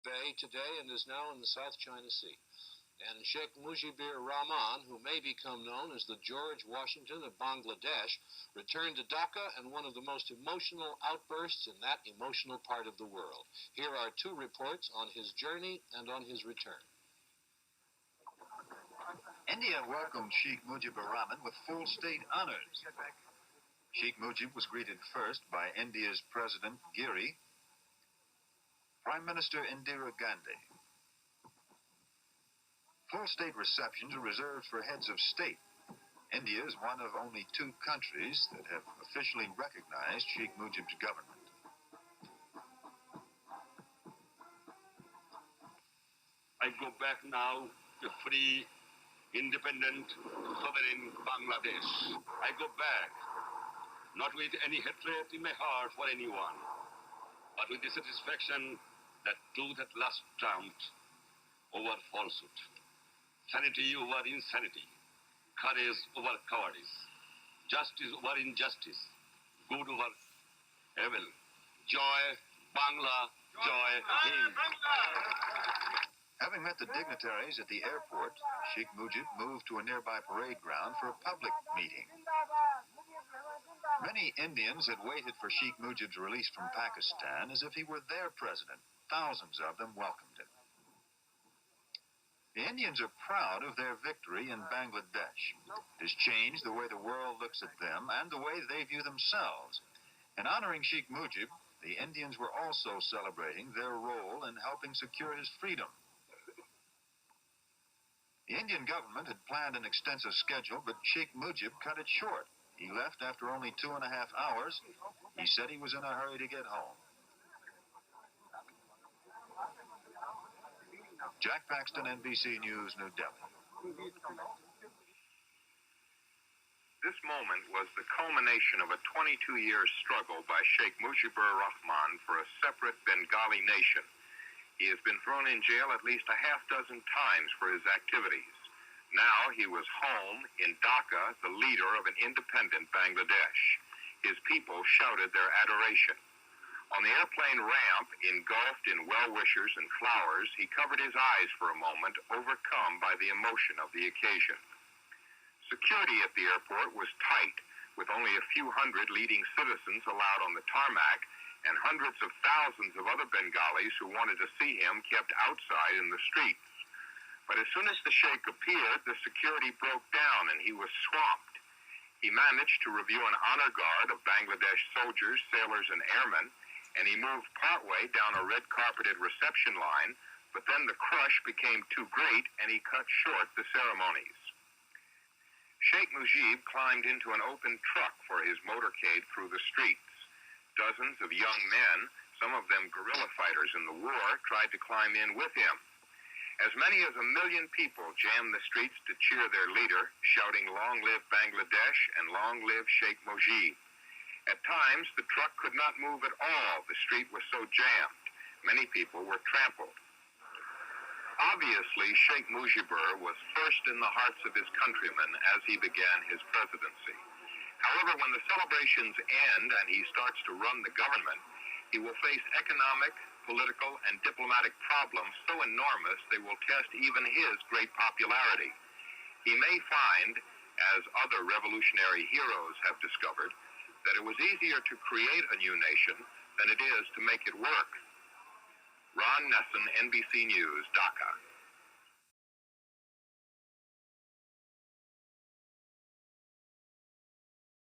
Bay today and is now in the South China Sea. And Sheikh Mujibur Rahman, who may become known as the George Washington of Bangladesh, returned to Dhaka and one of the most emotional outbursts in that emotional part of the world. Here are two reports on his journey and on his return. India welcomed Sheikh Mujibur Rahman with full state honors. Sheikh Mujib was greeted first by India's President Giri, Prime Minister Indira Gandhi. Full state receptions are reserved for heads of state. India is one of only two countries that have officially recognized Sheikh Mujib's government. I go back now to free, independent, sovereign Bangladesh. I go back, not with any hatred in my heart for anyone, but with the satisfaction that truth at last triumphed over falsehood, sanity over insanity, courage over cowardice, justice over injustice, good over evil. Joy, Bangla, joy, Hind. Having met the dignitaries at the airport, Sheikh Mujib moved to a nearby parade ground for a public meeting. Many Indians had waited for Sheikh Mujib's release from Pakistan as if he were their president. Thousands of them welcomed him. The Indians are proud of their victory in Bangladesh. It has changed the way the world looks at them and the way they view themselves. In honoring Sheikh Mujib, the Indians were also celebrating their role in helping secure his freedom. The Indian government had planned an extensive schedule, but Sheikh Mujib cut it short. He left after only 2.5 hours. He said he was in a hurry to get home. Jack Paxton, NBC News, New Delhi. This moment was the culmination of a 22-year struggle by Sheikh Mujibur Rahman for a separate Bengali nation. He has been thrown in jail at least a half dozen times for his activities. Now he was home in Dhaka, the leader of an independent Bangladesh. His people shouted their adoration. On the airplane ramp, engulfed in well-wishers and flowers, he covered his eyes for a moment, overcome by the emotion of the occasion. Security at the airport was tight, with only a few hundred leading citizens allowed on the tarmac, and hundreds of thousands of other Bengalis who wanted to see him kept outside in the streets. But as soon as the sheikh appeared, the security broke down and he was swamped. He managed to review an honor guard of Bangladesh soldiers, sailors, and airmen, and he moved partway down a red-carpeted reception line, but then the crush became too great and he cut short the ceremonies. Sheikh Mujib climbed into an open truck for his motorcade through the streets. Dozens of young men, some of them guerrilla fighters in the war, tried to climb in with him. As many as 1 million people jammed the streets to cheer their leader, shouting, "Long live Bangladesh" and "Long live Sheikh Mujib." At times, the truck could not move at all. The street was so jammed. Many people were trampled. Obviously, Sheikh Mujibur was first in the hearts of his countrymen as he began his presidency. However, when the celebrations end and he starts to run the government, he will face economic, political, and diplomatic problems so enormous they will test even his great popularity. He may find, as other revolutionary heroes have discovered, that it was easier to create a new nation than it is to make it work. Ron Nesson, NBC News, Dhaka.